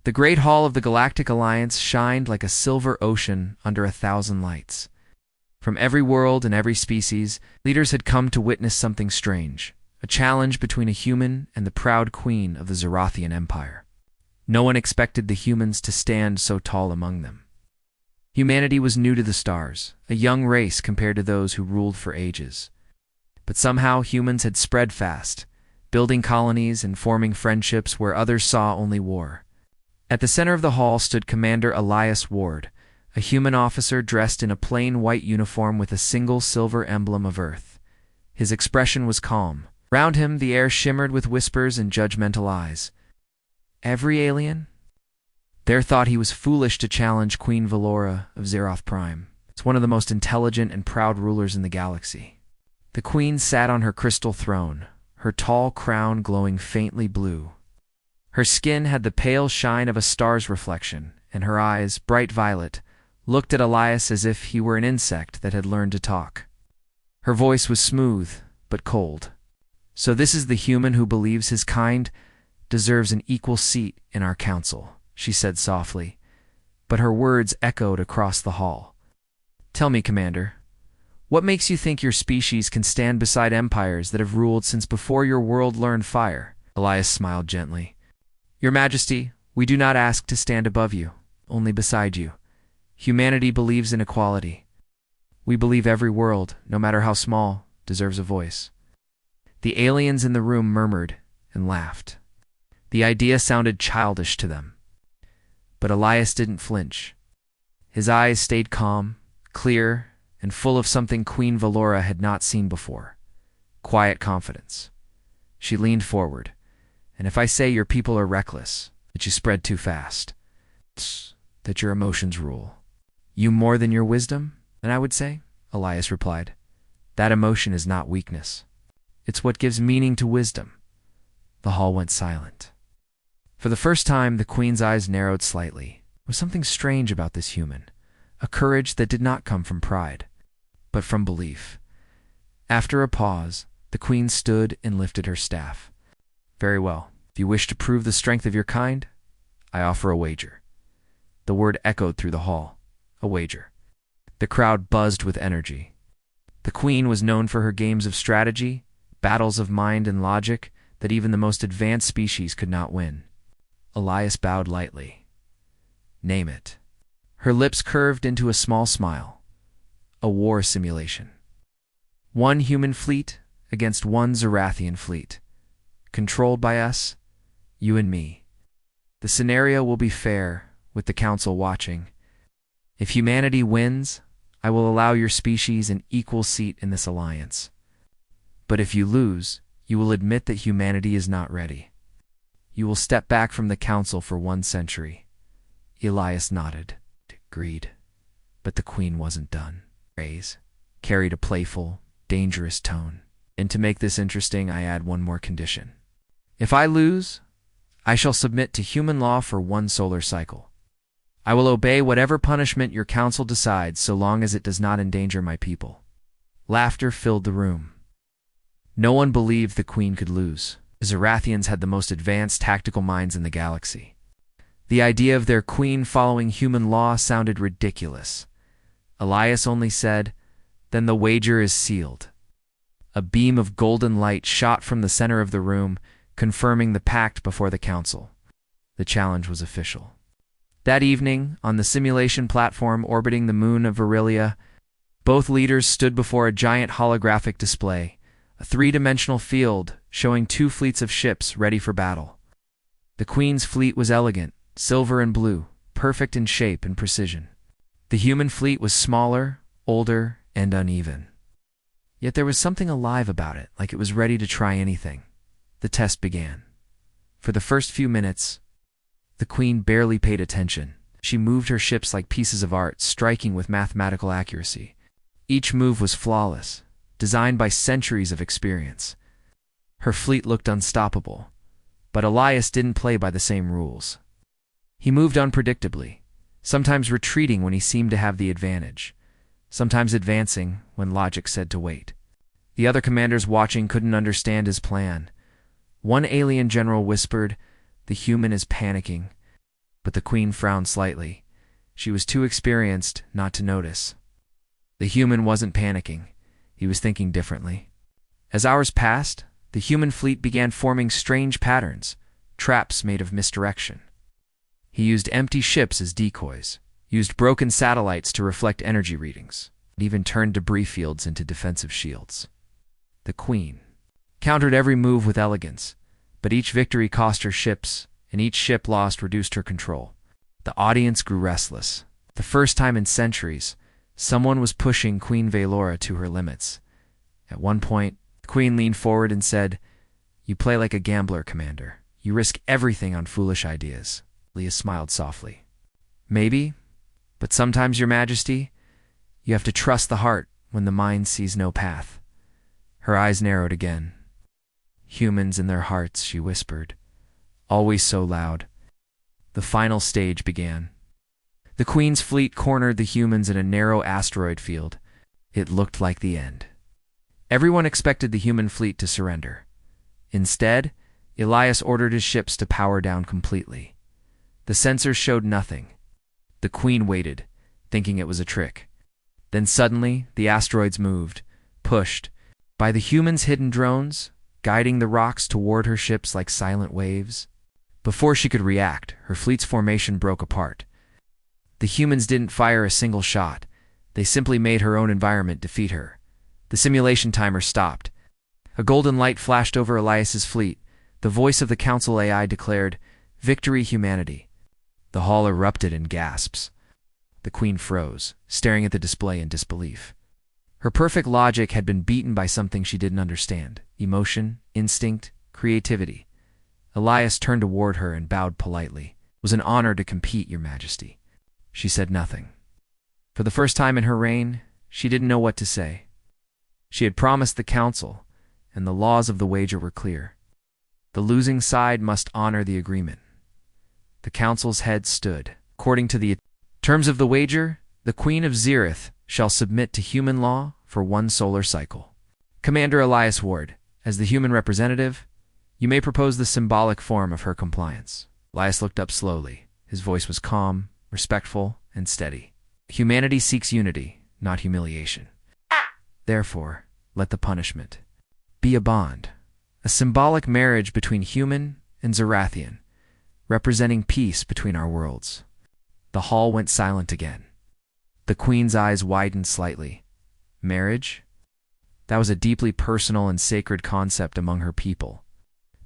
The Great Hall of the Galactic Alliance shined like a silver ocean under 1,000 lights. From every world and every species, leaders had come to witness something strange, a challenge between a human and the proud queen of the Zerathian Empire. No one expected the humans to stand so tall among them. Humanity was new to the stars, a young race compared to those who ruled for ages. But somehow humans had spread fast, building colonies and forming friendships where others saw only war. At the center of the hall stood Commander Elias Ward, a human officer dressed in a plain white uniform with a single silver emblem of Earth. His expression was calm. Round him, the air shimmered with whispers and judgmental eyes. Every alien? There thought he was foolish to challenge Queen Valora of GalacticPrime. It's one of the most intelligent and proud rulers in the galaxy. The queen sat on her crystal throne, her tall crown glowing faintly blue. Her skin had the pale shine of a star's reflection, and her eyes, bright violet, looked at Elias as if he were an insect that had learned to talk. Her voice was smooth, but cold. "So this is the human who believes his kind deserves an equal seat in our council," she said softly, but her words echoed across the hall. "Tell me, Commander, what makes you think your species can stand beside empires that have ruled since before your world learned fire?" Elias smiled gently. "Your Majesty, we do not ask to stand above you, only beside you. Humanity believes in equality. We believe every world, no matter how small, deserves a voice." The aliens in the room murmured and laughed. The idea sounded childish to them. But Elias didn't flinch. His eyes stayed calm, clear, and full of something Queen Valora had not seen before. Quiet confidence. She leaned forward. "And if I say your people are reckless, that you spread too fast, that your emotions rule, you more than your wisdom, then I would say," Elias replied, "that emotion is not weakness. It's what gives meaning to wisdom." The hall went silent. For the first time, the queen's eyes narrowed slightly. There was something strange about this human, a courage that did not come from pride, but from belief. After a pause, the queen stood and lifted her staff. "Very well. If you wish to prove the strength of your kind, I offer a wager." The word echoed through the hall. A wager. The crowd buzzed with energy. The queen was known for her games of strategy, battles of mind and logic that even the most advanced species could not win. Elias bowed lightly. "Name it." Her lips curved into a small smile. "A war simulation. One human fleet against one Zerathian fleet. Controlled by us, you and me. The scenario will be fair, with the Council watching. If humanity wins, I will allow your species an equal seat in this alliance. But if you lose, you will admit that humanity is not ready. You will step back from the Council for 1 century." Elias nodded, agreed. But the queen wasn't done. Praise carried a playful, dangerous tone. "And to make this interesting, I add one more condition. If I lose, I shall submit to human law for 1 solar cycle. I will obey whatever punishment your council decides so long as it does not endanger my people." Laughter filled the room. No one believed the queen could lose. The Zerathians had the most advanced tactical minds in the galaxy. The idea of their queen following human law sounded ridiculous. Elias only said, "Then the wager is sealed." A beam of golden light shot from the center of the room, confirming the pact before the council. The challenge was official. That evening, on the simulation platform orbiting the moon of Virilia, both leaders stood before a giant holographic display, a 3-dimensional field showing 2 fleets of ships ready for battle. The Queen's fleet was elegant, silver and blue, perfect in shape and precision. The human fleet was smaller, older, and uneven. Yet there was something alive about it, like it was ready to try anything. The test began. For the first few minutes, the Queen barely paid attention. She moved her ships like pieces of art, striking with mathematical accuracy. Each move was flawless, designed by centuries of experience. Her fleet looked unstoppable, but Elias didn't play by the same rules. He moved unpredictably, sometimes retreating when he seemed to have the advantage, sometimes advancing when logic said to wait. The other commanders watching couldn't understand his plan. One alien general whispered, "The human is panicking. But the Queen frowned slightly. She was too experienced not to notice. The human wasn't panicking. He was thinking differently. As hours passed, the human fleet began forming strange patterns, traps made of misdirection. He used empty ships as decoys, used broken satellites to reflect energy readings, and even turned debris fields into defensive shields. The Queen countered every move with elegance, but each victory cost her ships, and each ship lost reduced her control. The audience grew restless. The first time in centuries, someone was pushing Queen Velora to her limits. At one point, the Queen leaned forward and said, "You play like a gambler, Commander. You risk everything on foolish ideas." Leia smiled softly. "Maybe, but sometimes, Your Majesty, you have to trust the heart when the mind sees no path." Her eyes narrowed again. "Humans in their hearts," she whispered, always so loud. The final stage began. The Queen's fleet cornered the humans in a narrow asteroid field. It looked like the end. Everyone expected the human fleet to surrender. Instead, Elias ordered his ships to power down completely. The sensors showed nothing. The Queen waited, thinking it was a trick. Then suddenly, the asteroids moved, pushed by the humans' hidden drones, guiding the rocks toward her ships like silent waves. Before she could react, her fleet's formation broke apart. The humans didn't fire a single shot. They simply made her own environment defeat her. The simulation timer stopped. A golden light flashed over Elias's fleet. The voice of the Council AI declared, "Victory, humanity." The hall erupted in gasps. The Queen froze, staring at the display in disbelief. Her perfect logic had been beaten by something she didn't understand: emotion, instinct, creativity. Elias turned toward her and bowed politely. "It was an honor to compete, Your Majesty." She said nothing. For the first time in her reign, she didn't know what to say. She had promised the Council, and the laws of the wager were clear. The losing side must honor the agreement. The Council's head stood. According to the terms of the wager, the Queen of Zereth shall submit to human law for 1 solar cycle. Commander Elias Ward, as the human representative, you may propose the symbolic form of her compliance. Elias looked up slowly. His voice was calm, respectful, and steady. Humanity seeks unity, not humiliation. Therefore, let the punishment be a bond, a symbolic marriage between human and Zerathian, representing peace between our worlds. The hall went silent again. The Queen's eyes widened slightly. Marriage? That was a deeply personal and sacred concept among her people.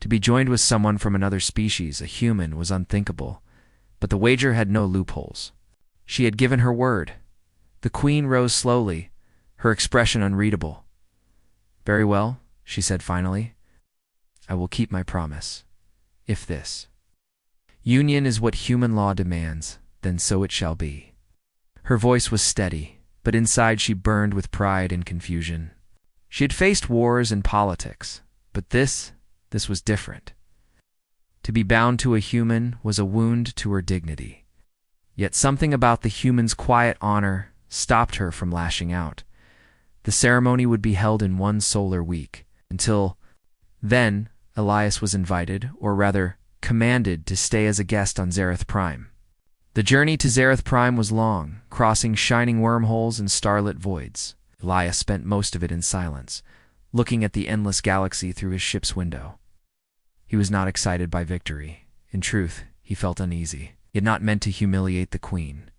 To be joined with someone from another species, a human, was unthinkable, but the wager had no loopholes. She had given her word. The Queen rose slowly, her expression unreadable. "Very well," she said finally. "I will keep my promise. If this union is what human law demands, then so it shall be." Her voice was steady, but inside she burned with pride and confusion. She had faced wars and politics, but this was different. To be bound to a human was a wound to her dignity. Yet something about the human's quiet honor stopped her from lashing out. The ceremony would be held in 1 solar week. Until then, Elias was invited, or rather, commanded to stay as a guest on Zereth Prime. The journey to Zereth Prime was long, crossing shining wormholes and starlit voids. Elias spent most of it in silence, looking at the endless galaxy through his ship's window. He was not excited by victory. In truth, he felt uneasy. He had not meant to humiliate the Queen.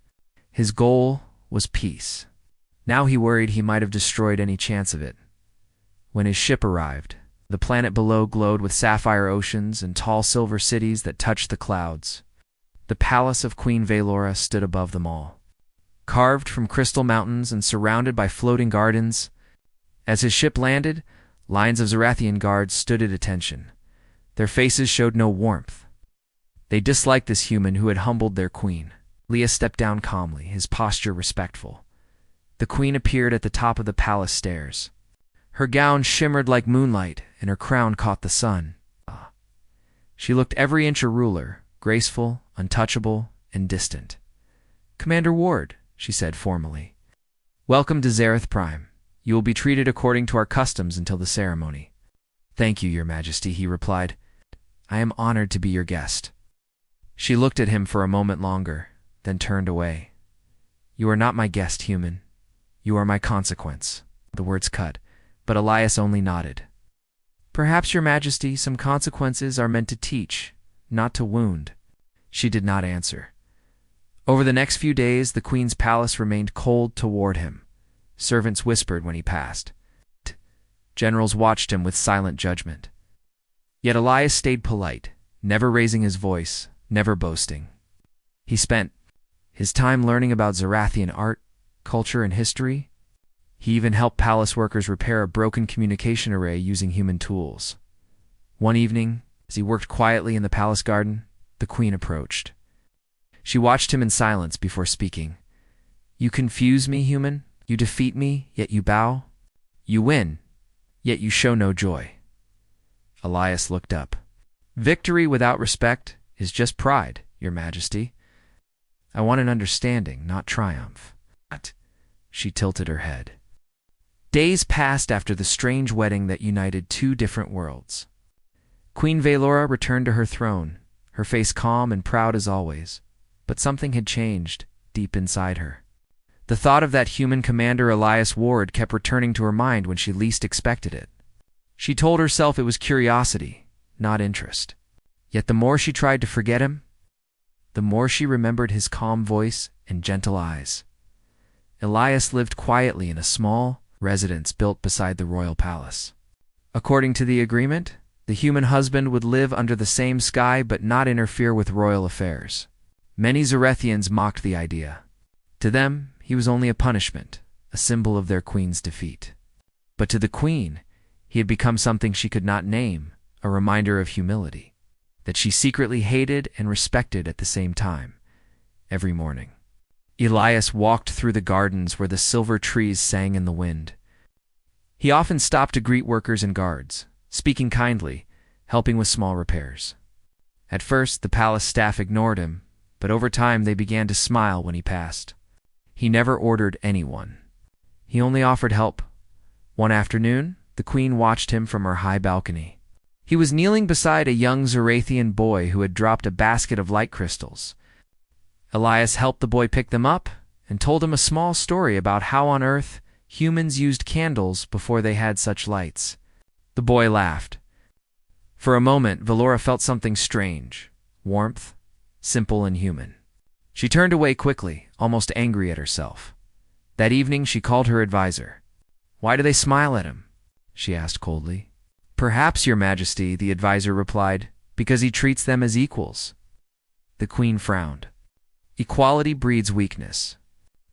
His goal was peace. Now he worried he might have destroyed any chance of it. When his ship arrived, the planet below glowed with sapphire oceans and tall silver cities that touched the clouds. The palace of Queen Velora stood above them all, carved from crystal mountains and surrounded by floating gardens. As his ship landed, lines of Zerathian guards stood at attention. Their faces showed no warmth. They disliked this human who had humbled their queen. Leia stepped down calmly, his posture respectful. The Queen appeared at the top of the palace stairs. Her gown shimmered like moonlight, and her crown caught the sun. She looked every inch a ruler, graceful, untouchable, and distant. "Commander Ward," she said formally, "welcome to Zereth Prime. You will be treated according to our customs until the ceremony." "Thank you, Your Majesty," he replied. "I am honored to be your guest." She looked at him for a moment longer, then turned away. "You are not my guest, human. You are my consequence." The words cut, but Elias only nodded. "Perhaps, Your Majesty, some consequences are meant to teach, not to wound." She did not answer. Over the next few days, the Queen's palace remained cold toward him. Servants whispered when he passed. Generals watched him with silent judgment. Yet Elias stayed polite, never raising his voice, never boasting. He spent his time learning about Zarathian art, culture, and history. He even helped palace workers repair a broken communication array using human tools. One evening, as he worked quietly in the palace garden, the Queen approached. She watched him in silence before speaking. "You confuse me, human. You defeat me, yet you bow. You win, yet you show no joy." Elias looked up. "Victory without respect is just pride, Your Majesty. I want an understanding, not triumph." She tilted her head. Days passed after the strange wedding that united two different worlds. Queen Velora returned to her throne, her face calm and proud as always, but something had changed deep inside her. The thought of that human commander Elias Ward kept returning to her mind when she least expected it. She told herself it was curiosity, not interest. Yet the more she tried to forget him, the more she remembered his calm voice and gentle eyes. Elias lived quietly in a small residence built beside the royal palace. According to the agreement, the human husband would live under the same sky but not interfere with royal affairs. Many Zarethians mocked the idea. To them, he was only a punishment, a symbol of their queen's defeat. But to the queen, he had become something she could not name, a reminder of humility, that she secretly hated and respected at the same time. Every morning, Elias walked through the gardens where the silver trees sang in the wind. He often stopped to greet workers and guards, speaking kindly, helping with small repairs. At first, the palace staff ignored him, but over time they began to smile when he passed. He never ordered anyone. He only offered help. One afternoon, the Queen watched him from her high balcony. He was kneeling beside a young Zarathian boy who had dropped a basket of light crystals. Elias helped the boy pick them up and told him a small story about how on Earth humans used candles before they had such lights. The boy laughed. For a moment, Velora felt something strange, warmth, simple and human. She turned away quickly, almost angry at herself. That evening she called her advisor. "Why do they smile at him?" she asked coldly. "Perhaps, Your Majesty," the advisor replied, "because he treats them as equals." The Queen frowned. "Equality breeds weakness.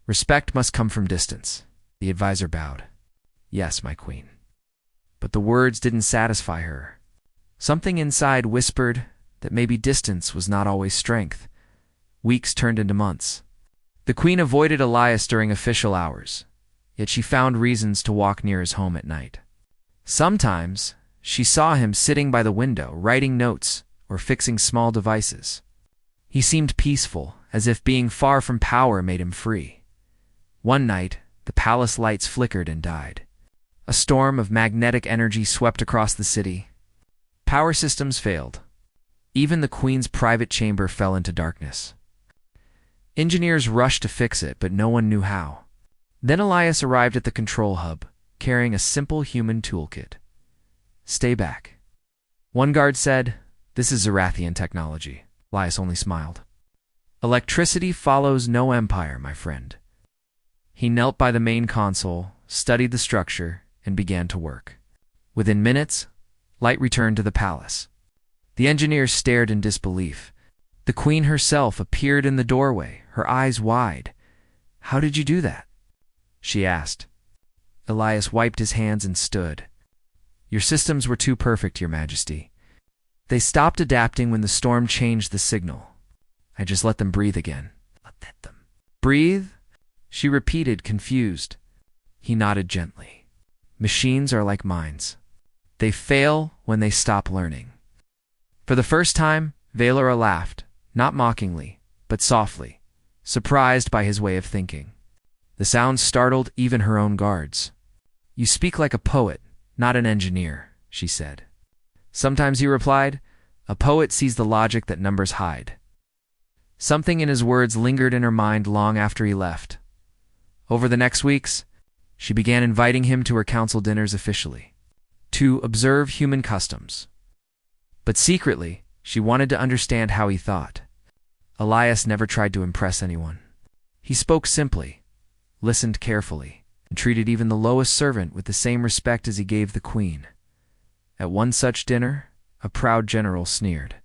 Respect must come from distance." The advisor bowed. "Yes, my queen." But the words didn't satisfy her. Something inside whispered that maybe distance was not always strength. Weeks turned into months. The Queen avoided Elias during official hours, yet she found reasons to walk near his home at night. Sometimes, she saw him sitting by the window, writing notes or fixing small devices. He seemed peaceful, as if being far from power made him free. One night, the palace lights flickered and died. A storm of magnetic energy swept across the city. Power systems failed. Even the Queen's private chamber fell into darkness. Engineers rushed to fix it, but no one knew how. Then Elias arrived at the control hub, carrying a simple human toolkit. "Stay back." One guard said, "This is Zarathian technology." Elias only smiled. "Electricity follows no empire, my friend." He knelt by the main console, studied the structure, and began to work. Within minutes, light returned to the palace. The engineers stared in disbelief. The Queen herself appeared in the doorway, her eyes wide. "How did you do that?" she asked. Elias wiped his hands and stood. "Your systems were too perfect, Your Majesty. They stopped adapting when the storm changed the signal. I just let them breathe again." "Let them breathe?" she repeated, confused. He nodded gently. "Machines are like minds. They fail when they stop learning." For the first time, Velora laughed, not mockingly, but softly, surprised by his way of thinking. The sound startled even her own guards. "You speak like a poet, not an engineer," she said. "Sometimes," he replied, "a poet sees the logic that numbers hide. Something in his words lingered in her mind long after he left. Over the next weeks, she began inviting him to her council dinners officially, to observe human customs. But secretly, she wanted to understand how he thought. Elias never tried to impress anyone. He spoke simply, listened carefully, and treated even the lowest servant with the same respect as he gave the queen. At one such dinner, a proud general sneered.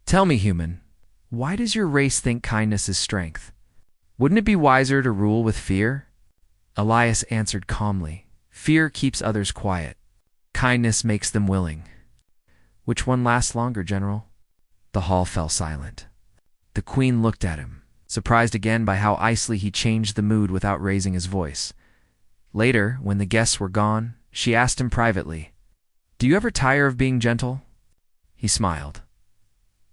"Tell me, human, why does your race think kindness is strength? Wouldn't it be wiser to rule with fear?" Elias answered calmly, "Fear keeps others quiet. Kindness makes them willing." "Which one lasts longer, General?" The hall fell silent. The queen looked at him, surprised again by how icily he changed the mood without raising his voice. Later, when the guests were gone, she asked him privately, "Do you ever tire of being gentle?" He smiled.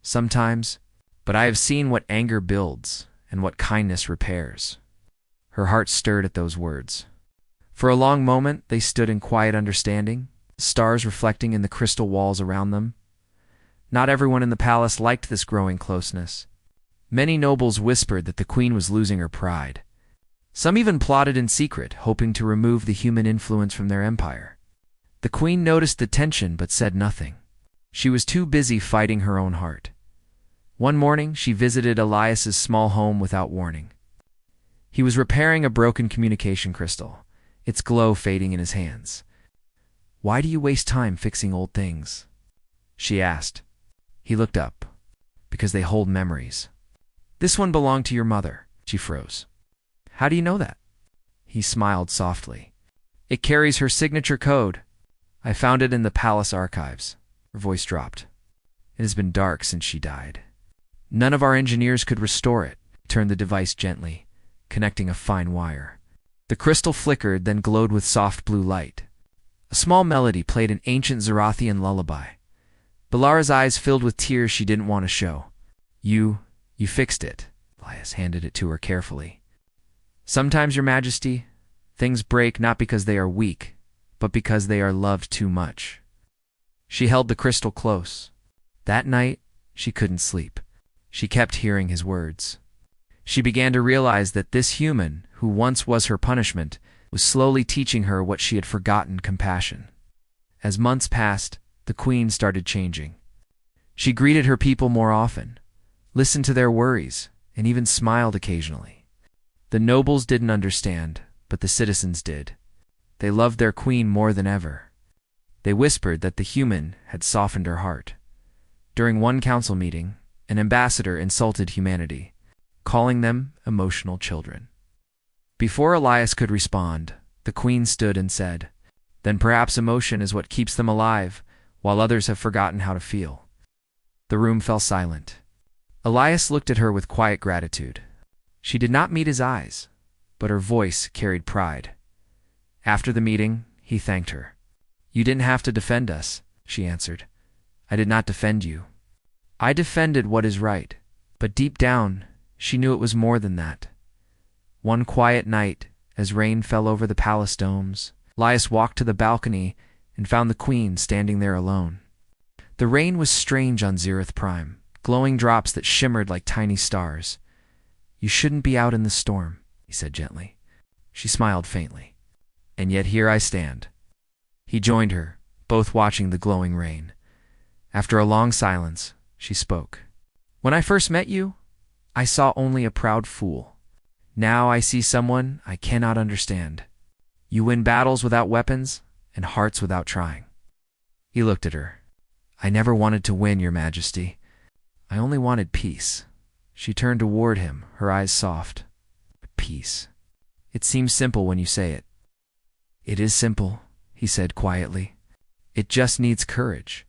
"Sometimes, but I have seen what anger builds and what kindness repairs." Her heart stirred at those words. For a long moment, they stood in quiet understanding, stars reflecting in the crystal walls around them. Not everyone in the palace liked this growing closeness. Many nobles whispered that the queen was losing her pride. Some even plotted in secret, hoping to remove the human influence from their empire. The queen noticed the tension but said nothing. She was too busy fighting her own heart. One morning, she visited Elias's small home without warning. He was repairing a broken communication crystal, its glow fading in his hands. "Why do you waste time fixing old things?" she asked. He looked up. "Because they hold memories." "This one belonged to your mother." She froze. "How do you know that?" He smiled softly. "It carries her signature code. I found it in the palace archives." Her voice dropped. "It has been dark since she died. None of our engineers could restore it." He turned the device gently, connecting a fine wire. The crystal flickered, then glowed with soft blue light. A small melody played an ancient Zarathian lullaby. Balara's eyes filled with tears she didn't want to show. You fixed it." Elias handed it to her carefully. "Sometimes, Your Majesty, things break not because they are weak, but because they are loved too much." She held the crystal close. That night, she couldn't sleep. She kept hearing his words. She began to realize that this human, who once was her punishment, was slowly teaching her what she had forgotten: compassion. As months passed, the queen started changing. She greeted her people more often, listened to their worries, and even smiled occasionally. The nobles didn't understand, but the citizens did. They loved their queen more than ever. They whispered that the human had softened her heart. During one council meeting, an ambassador insulted humanity, calling them emotional children. Before Elias could respond, the queen stood and said, "Then perhaps emotion is what keeps them alive, while others have forgotten how to feel." The room fell silent. Elias looked at her with quiet gratitude. She did not meet his eyes, but her voice carried pride. After the meeting, he thanked her. "You didn't have to defend us," she answered. "I did not defend you. I defended what is right." But deep down, she knew it was more than that. One quiet night, as rain fell over the palace domes, Elias walked to the balcony and found the queen standing there alone. The rain was strange on ZEATHWORLD, glowing drops that shimmered like tiny stars. "You shouldn't be out in the storm," he said gently. She smiled faintly. "And yet here I stand." He joined her, both watching the glowing rain. After a long silence, she spoke. "When I first met you, I saw only a proud fool. Now I see someone I cannot understand. You win battles without weapons and hearts without trying." He looked at her. "I never wanted to win, Your Majesty. I only wanted peace." She turned toward him, her eyes soft. "Peace. It seems simple when you say it." "It is simple," he said quietly. "It just needs courage."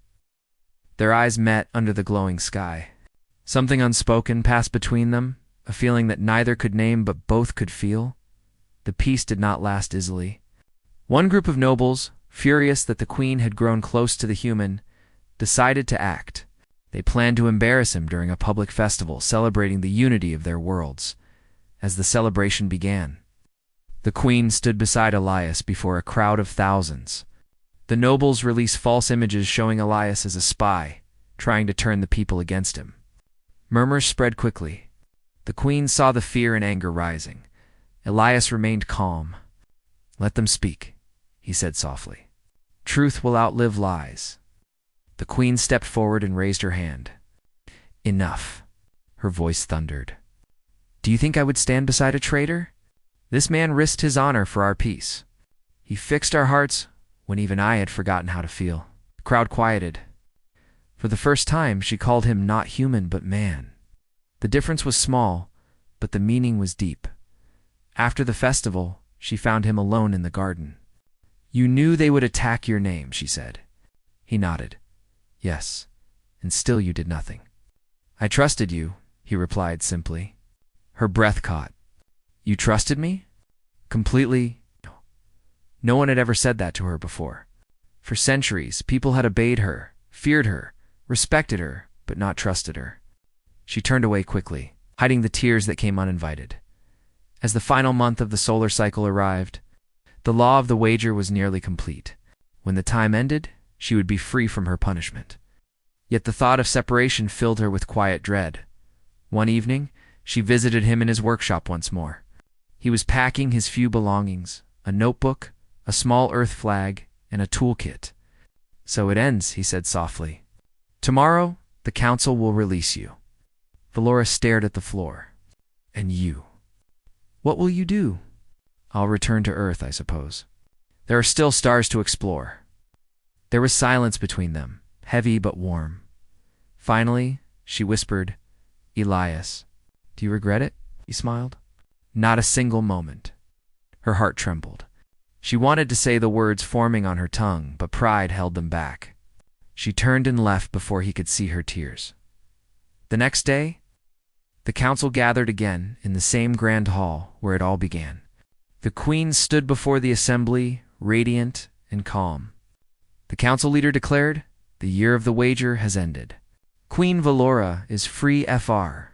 Their eyes met under the glowing sky. Something unspoken passed between them, a feeling that neither could name but both could feel. The peace did not last easily. One group of nobles, furious that the queen had grown close to the human, decided to act. They planned to embarrass him during a public festival celebrating the unity of their worlds. As the celebration began, the queen stood beside Elias before a crowd of thousands. The nobles released false images showing Elias as a spy, trying to turn the people against him. Murmurs spread quickly. The queen saw the fear and anger rising. Elias remained calm. "Let them speak," he said softly. "Truth will outlive lies." The queen stepped forward and raised her hand. "Enough," her voice thundered. "Do you think I would stand beside a traitor? This man risked his honor for our peace. He fixed our hearts when even I had forgotten how to feel." The crowd quieted. For the first time, she called him not human but man. The difference was small, but the meaning was deep. After the festival, she found him alone in the garden. "You knew they would attack your name," she said. He nodded. "Yes, and still you did nothing." "I trusted you," he replied simply. Her breath caught. "You trusted me?" "Completely." No one had ever said that to her before. For centuries, people had obeyed her, feared her, respected her, but not trusted her. She turned away quickly, hiding the tears that came uninvited. As the final month of the solar cycle arrived, the law of the wager was nearly complete. When the time ended, she would be free from her punishment. Yet the thought of separation filled her with quiet dread. One evening, she visited him in his workshop once more. He was packing his few belongings, a notebook, a small Earth flag, and a toolkit. "So it ends," he said softly. "Tomorrow, the council will release you." Valora stared at the floor. "And you? What will you do?" "I'll return to Earth, I suppose. There are still stars to explore." There was silence between them, heavy but warm. Finally, she whispered, "Elias, do you regret it?" He smiled. "Not a single moment." Her heart trembled. She wanted to say the words forming on her tongue, but pride held them back. She turned and left before he could see her tears. The next day, the council gathered again in the same grand hall where it all began. The queen stood before the assembly, radiant and calm. The council leader declared, "The year of the wager has ended. Queen Valora is free FR."